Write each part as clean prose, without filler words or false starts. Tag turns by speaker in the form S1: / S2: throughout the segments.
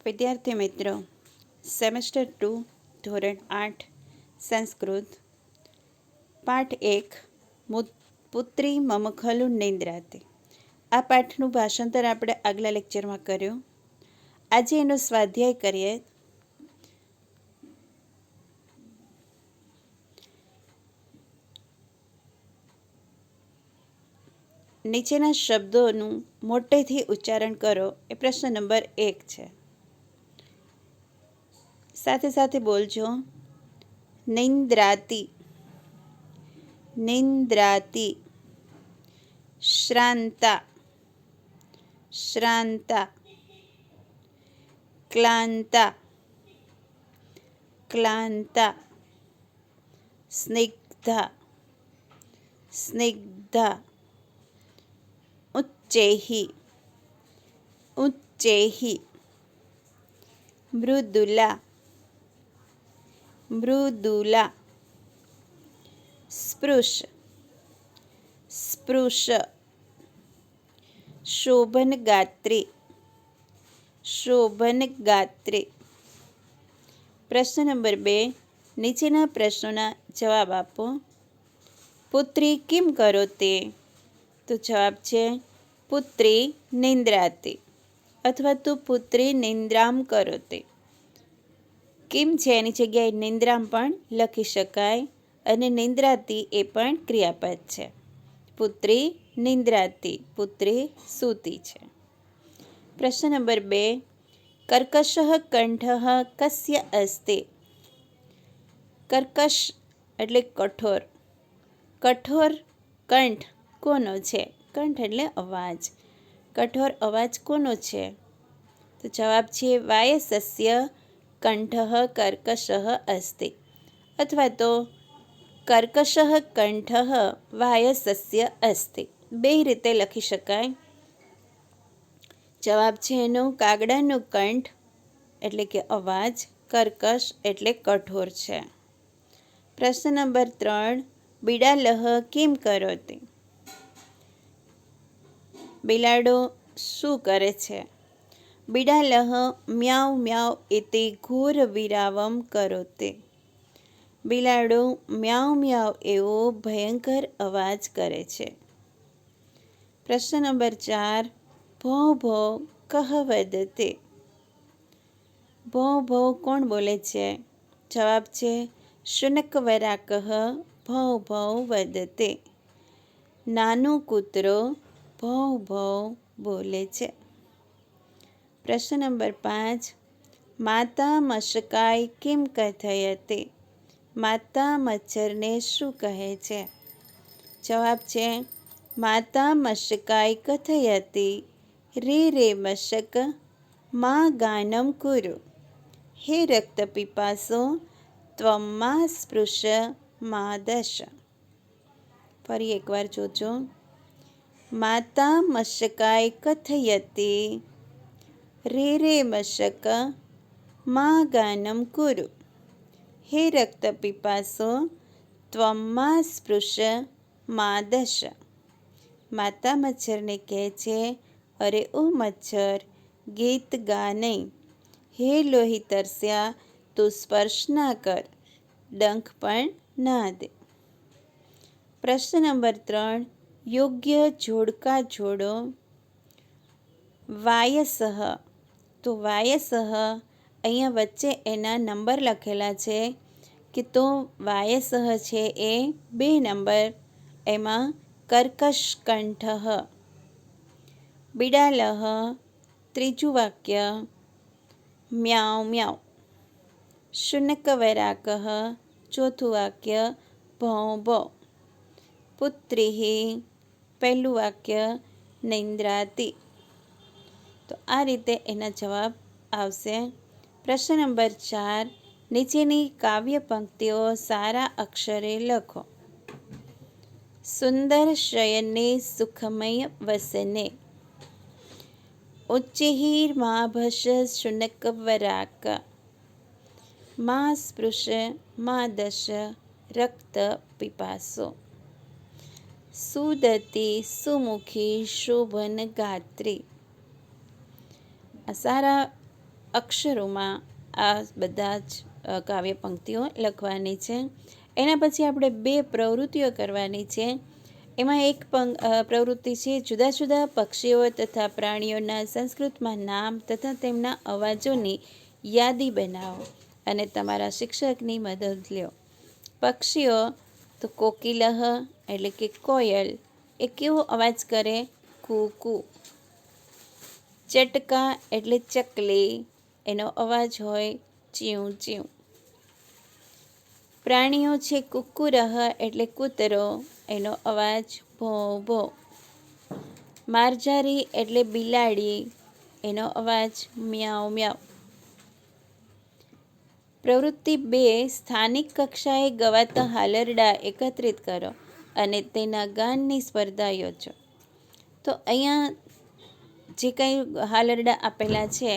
S1: વિદ્યાર્થી મિત્રો, સેમેસ્ટર 2 ધોરણ 8 સંસ્કૃત પાઠ 1 પુત્રી મમ ખલુ નિંદ્રાતે. આ પાઠનું ભાષાંતર આપણે આગલા લેક્ચરમાં કર્યું. આજે એનો સ્વાધ્યાય કરીએ. નીચેના શબ્દોનું મોટેથી ઉચ્ચારણ કરો એ પ્રશ્ન નંબર 1 છે. સાથે સાથે બોલજો. નિંદ્રાતિ, નિંદ્રાતિ. શ્રાંતા, શ્રાંતા. ક્લાંતા, ક્લાંતા. સ્નિગ્ધા, સ્નિગ્ધા. ઉચ્ચૈઃ, ઉચ્ચૈઃ. મૃદુલા, મૃદુલા. સ્પૃશ, સ્પૃશ. શોભનગાત્રી, શોભનગાત્રી. પ્રશ્ન નંબર 2. નીચેના પ્રશ્નોના જવાબ આપો. પુત્રી કિમ કરોતે? તો જવાબ છે પુત્રી નિંદ્રાતી અથવા તો પુત્રી નિંદ્રામ કરોતે. કિમ છે એની જગ્યાએ નિંદ્રામ પણ લખી શકાય અને નિંદ્રાતી એ પણ ક્રિયાપદ છે. પુત્રી નિંદ્રાતી, પુત્રી સૂતી છે. પ્રશ્ન નંબર 2. કર્કશઃ કંઠઃ કસ્ય અસ્તિ? કર્કશ એટલે કઠોર. કઠોર કંઠ કોનો છે? કંઠ એટલે અવાજ. કઠોર અવાજ કોનો છે? તો જવાબ છે વાયસસ્ય કંઠઃ કર્કશઃ અસ્તિ અથવા તો કર્કશઃ કંઠઃ વાયસસ્ય અસ્તિ. બે રીતે લખી શકાય. જવાબ છે એનો કાગડાનો કંઠ એટલે કે અવાજ, કર્કશ એટલે કઠોર છે. પ્રશ્ન નંબર 3. બિડાલહ કિમ કરોતિ? બિલાડો શું કરે છે? બિડાલહ મ્યાઉ મ્યાઉ ઇતિ ઘોર વિરાવમ કરોતે. બિલાડો મ્યાઉ મ્યાઉ એવો ભયંકર અવાજ કરે છે. પ્રશ્ન નંબર 4. ભૌ ભૌ કહ વદતે? ભૌ ભૌ કોણ બોલે છે? જવાબ છે શુનકવરાકઃ ભૌ ભૌ વદતે. નાનો કૂતરો ભૌ ભૌ બોલે છે. પ્રશ્ન નંબર 5. માતા મશકાય કિમ કથયતે? માતા મચ્છરને શું કહે છે? જવાબ છે માતા મશકાય કથયતિ રે રે મશક મા ગાનમ કુરુ. હે રક્તપિપાસો ત્વમ મા સ્પૃશ મા દશ. ફરી એકવાર જોજો. માતા મશકાય કથયતિ રે રે મશક મા ગાનમ કુરુ. હે રક્તપિપાસો ત્વમ મા સ્પૃશ મા દશ. માતા મચ્છરને કહે છે, અરે ઓ મચ્છર, ગીત ગા નહીં. હે લોહી તરસ્યા, તું સ્પર્શ ના કર, ડંખ પણ ના દે. પ્રશ્ન નંબર 3. યોગ્ય જોડકા જોડો. વાયસઃ. તો વાયસઃ અહીંયા વચ્ચે એના નંબર લખેલા છે કે તો વાયસઃ છે એ 2 નંબર. એમાં કર્કશ કંઠઃ. બિડાલહ ત્રીજું વાક્ય મ્યાઉ મ્યાઉ. શુનકવરાકઃ ચોથું વાક્ય ભૌ ભૌ. પુત્રીઃ પહેલું વાક્ય નિંદ્રાતિ. તો આ રીતે એના જવાબ આવશે. પ્રશ્ન નંબર 4. નીચેની કાવ્ય પંક્તિઓ સારા અક્ષરે લખો. સુંદર શયને સુખમય વસને. ઉચ્ચૈર્માભસ શુનકવરાક. મા સ્પૃશ મા દશ રક્ત પિપાસો. સુદતી સુમુખી શોભન ગાત્રી. આ સારા અક્ષરોમાં આ બધા જ કાવ્ય પંક્તિઓ લખવાની છે. એના પછી આપણે 2 પ્રવૃત્તિઓ કરવાની છે. એમાં એક પ્રવૃત્તિ છે જુદા જુદા પક્ષીઓ તથા પ્રાણીઓના સંસ્કૃતમાં નામ તથા તેમના અવાજોની યાદી બનાવો અને તમારા શિક્ષકની મદદ લ્યો. પક્ષીઓ તો કોકિલહ એટલે કે કોયલ, એ કેવો અવાજ કરે? કૂ કૂ. ચટકા એટલે ચકલી, એનો અવાજ હોય ચ્યું ચ્યું. પ્રાણીઓ છે કુક્કુરહ એટલે કૂતરો, એનો અવાજ ભોં ભોં. માર્જારી એટલે બિલાડી, એનો અવાજ મ્યાઉ મ્યાઉ. પ્રવૃત્તિ 2 સ્થાનિક કક્ષાએ ગવાતા હાલરડા એકત્રિત કરો અને તેના ગાનની સ્પર્ધા યોજો. તો અહીંયા જે કંઈ હાલરડા આપેલા છે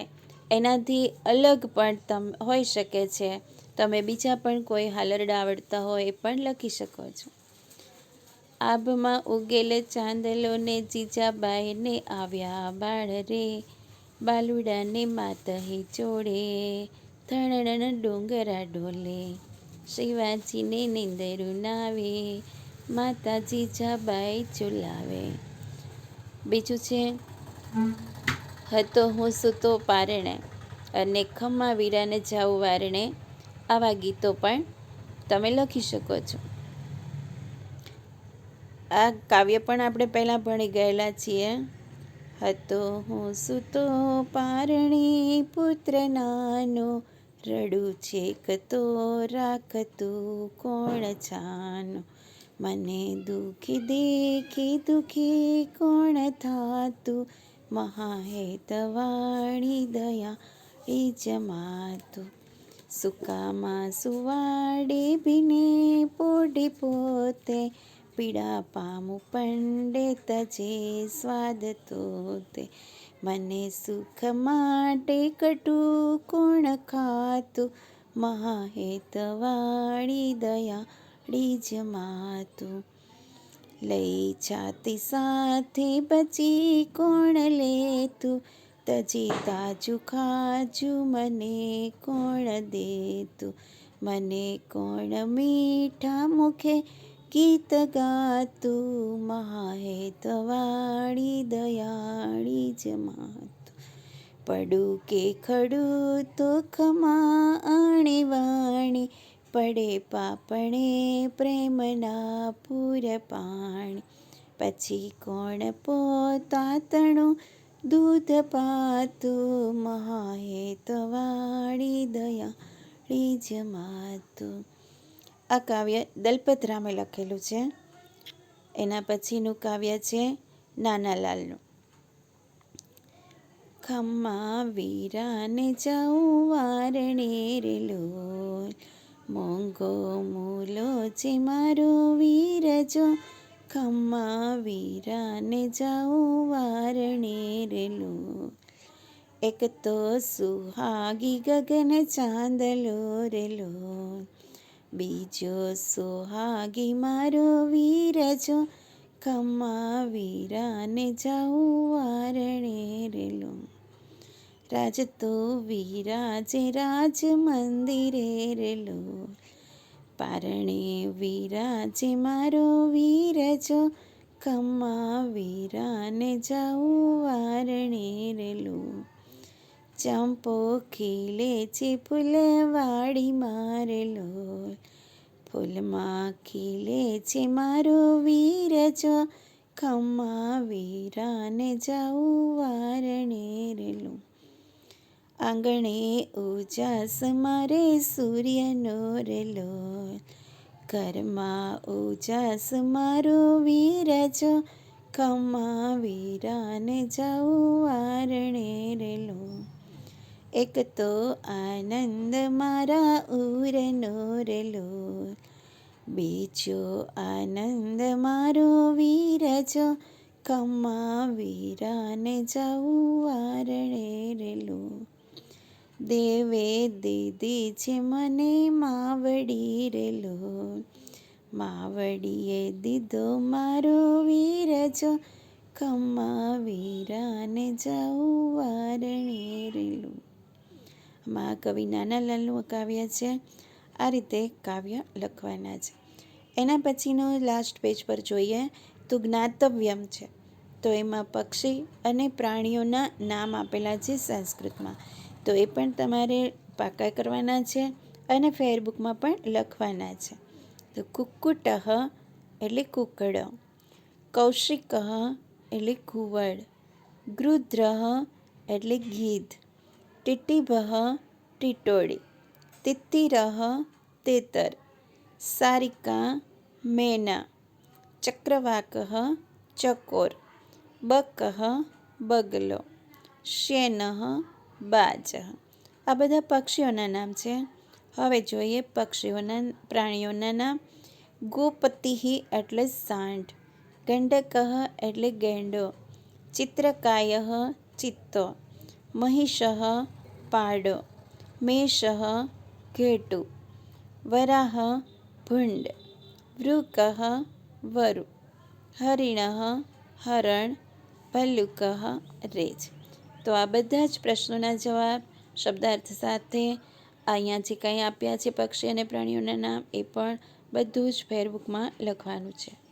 S1: એનાથી અલગ પણ હોઈ શકે છે. તમે બીજા પણ કોઈ હાલરડા આવડતા હોય એ પણ લખી શકો છો. આભમાં ઉગેલ ચાંદલો ને જીજાબાઈને આવ્યા બાળ રે, બાલુડાને માતહી જોડે, ધણણ ડુંગરા ડોલે, શિવાજીને નીંદરું નાવે, માતા જીજાબાઈ ચુલાવે. બીજું છે હતો હું સૂતો પારણે અને ખમ્મા વીરાને જાઉં વારણે. આવા ગીતો પણ તમે લખી શકો છો. આ કાવ્ય પણ આપણે પહેલાં ભણી ગયેલા છીએ. હતો હું સૂતો પારણે પુત્ર નાનો, રડું છેક તો રાખતું કોણ છાનો, મને દુઃખી દેખી દુઃખી કોણ થાતું, મહાહેતવાણી દયાળી જમાતું, સુકામાં સુવાડે ભીને પોઢે પોતે, પીડા પામું પંડે તજે સ્વાદ તોતે, મને સુખ માટે કટું કોણ ખાતું, મહાહેતવાળી દયાળી જમાતું, લઈ છાતી સાથે બચી કોણ લેતું, તજી તાજું ખાજુ મને કોણ દેતું, મને કોણ મીઠા મુખે ગીત ગાતું, મહાહેતવાળી દયાળી જમાતું, પડું કે ખડું તો ખમા આણે વાણી, પડે પાપણે પ્રેમના પૂર પાણી, પછી કોણ પોતાતણું દૂધ પાતું, મહાહેતવાળી દયાળી જમાતું. આ કાવ્ય દલપતરામે લખેલું છે. એના પછીનું કાવ્ય છે નાનાલાલનું. ખમ્મા વીરાને જાઉં વારણે રે લોલ, મોંઘો મૂલો છે મારો વીર જો, ખમ્મા વીરાને જાઉં વારણે રે લોલ. એક તો સુહાગી ગગન ચાંદલો રે લોલ, બીજો સુહાગી મારો વીર જો, ખમ્મા વીરાને જાઉં વારણે રે લોલ. રાજ તો વિરાજે રાજ મંદિરે રે લોલ, પારણે વિરાજે મારો વીર જો, ખમ્મા વીરાને જાઉં વારણે રે લોલ. ચંપો ખીલે છે ફૂલવાડીમાં રે લોલ, ફૂલમાં ખીલે છે મારો વીર જો, ખમ્મા વીરાને જાઉં વારણે રે લોલ. આંગણે ઉજાસ મારે સૂર્યનો રે લોલ, ઘરમાં ઉજાસ મારો વીર જો, ખમ્મા વીરાને જાઉં વારણે રે લોલ. એક તો આનંદ મારા ઉરનો રે લોલ, બીજો આનંદ મારો વીર જો, ખમ્મા વીરાને જાઉં વારણે રે લોલ. દેવે દીધી છે મને માવડી રે લોલ, માવડીએ દીધો મારો વીર જો, ખમ્મા વીરાને જાઉં વારણે રે લોલ. મહાકવિ નાનાલાલનું કાવ્ય છે. આ રીતે કાવ્ય લખવાના છે. એના પછીનું લાસ્ટ પેજ પર જોઈએ તો જ્ઞાતવ્યમ છે. તો એમાં પક્ષી અને પ્રાણીઓના નામ આપેલા છે સંસ્કૃતમાં. તો એ પણ તમારે પાકા કરવાના છે અને ફેરબુકમાં પણ લખવાના છે. તો કુક્કુટઃ એટલે કુકડો, કૌશિકઃ એટલે ઘુવડ, ગૃધ્રઃ એટલે ગીધ, ટીટીભઃ ટીટોળી, તિત્તિરઃ તેતર, સારિકા મેના, ચક્રવાકઃ ચકોર, બકઃ બગલો, શ્યેનઃ બાજ. આ બધા પક્ષીઓના નામ છે. હવે જોઈએ પ્રાણીઓના નામ. ગોપતિઃ એટલે સાંઢ, ગંડકઃ એટલે ગેંડો, ચિત્રકાયઃ ચિત્તો, મહિષઃ પાડો, મેષઃ ઘેટું, વરાહ ભૂંડ, વૃકઃ વરુ, હરિણઃ હરણ, ભલ્લુકઃ રેછ. તો આ બધા જ પ્રશ્નોના જવાબ શબ્દાર્થ સાથે અહીંયા જે કંઈ આપ્યા છે પક્ષી અને પ્રાણીઓના નામ એ પણ બધું જ ફેરબુકમાં લખવાનું છે.